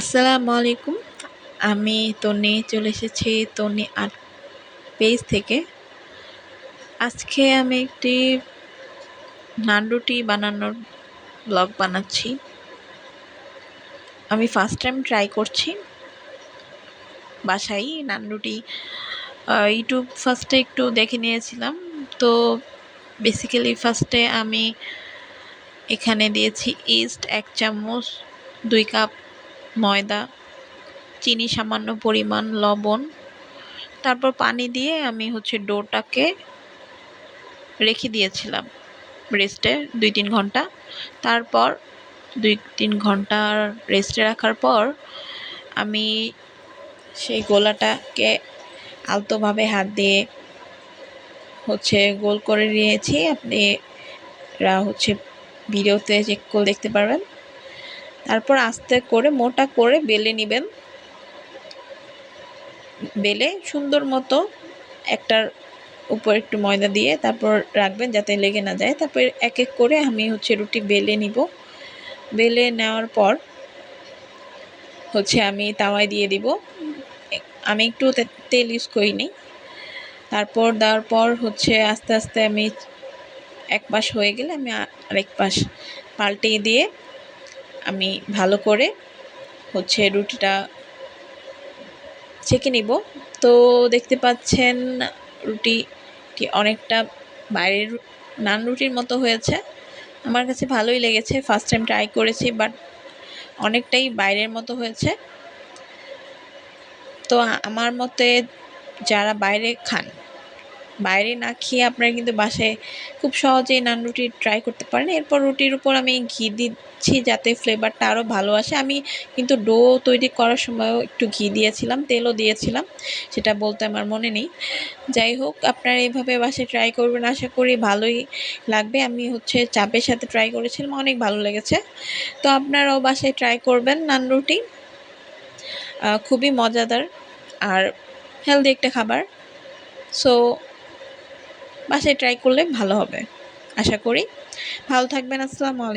আসসালামু আলাইকুম। আমি তন্নি চলে এসেছি তন্নি আর্ট পেজ থেকে। আজকে আমি একটি নান রুটি বানানোর ব্লগ বানাচ্ছি। আমি ফার্স্ট টাইম ট্রাই করছি বাসায় নান রুটি। ইউটিউব ফার্স্টে একটু দেখে নিয়েছিলাম। তো বেসিক্যালি ফার্স্টে আমি এখানে দিয়েছি ইস্ট 1 চামচ, 2 কাপ ময়দা, চিনি সামান্য পরিমাণ, লবণ, তারপর পানি দিয়ে আমি ডোটাকে রেখে দিয়েছিলাম রেস্টে 2-3 ঘন্টা। তারপর 2-3 ঘন্টা রেস্টে রাখার পর আমি সেই গোলাটাকে আলতোভাবে হাত দিয়ে গোল করে নিয়েছি। আপনারা ভিডিওতে চেক করে দেখতে পারবেন। তারপর আস্তে করে মোটা করে বেলে নেবেন। বেলে সুন্দর মতো একটার উপর একটু ময়দা দিয়ে তারপর রাখবেন যাতে লেগে না যায়। তারপর এক এক করে আমি রুটি বেলে নিব। বেলে নেওয়ার পর আমি তাওয়ায় দিয়ে দিব। আমি একটু তেল ইউজ করিনি। তারপর দেওয়ার পর আস্তে আস্তে আমি এক পাশ হয়ে গেলে আমি আরেক পাশ পাল্টিয়ে দিয়ে আমি ভালো করে রুটিটা ছেঁকে নিব। তো দেখতে পাচ্ছেন রুটিটি অনেকটা বাইরের নান রুটির মতো হয়েছে। আমার কাছে ভালোই লেগেছে। ফার্স্ট টাইম ট্রাই করেছি, বাট অনেকটাই বাইরের মতো হয়েছে। তো আমার মতে যারা বাইরে খান, বাইরে না খেয়ে আপনারা কিন্তু বাসায় খুব সহজেই নান রুটি ট্রাই করতে পারেন। এরপর রুটির উপর আমি ঘি দিচ্ছি যাতে ফ্লেভারটা আরও ভালো আসে। আমি কিন্তু ডো তৈরি করার সময়ও একটু ঘি দিয়েছিলাম, তেলও দিয়েছিলাম, সেটা বলতে আমার মনে নেই। যাই হোক, আপনারা এইভাবে বাসায় ট্রাই করবেন, আশা করি ভালোই লাগবে। আমি চাপের সাথে ট্রাই করেছিলাম, অনেক ভালো লেগেছে। তো আপনারাও বাসায় ট্রাই করবেন নান রুটি। খুবই মজাদার আর হেলদি একটা খাবার। সো বাসায় ট্রাই করলে ভালো হবে, আশা করি। ভালো থাকবেন। আসসালামু আলাইকুম।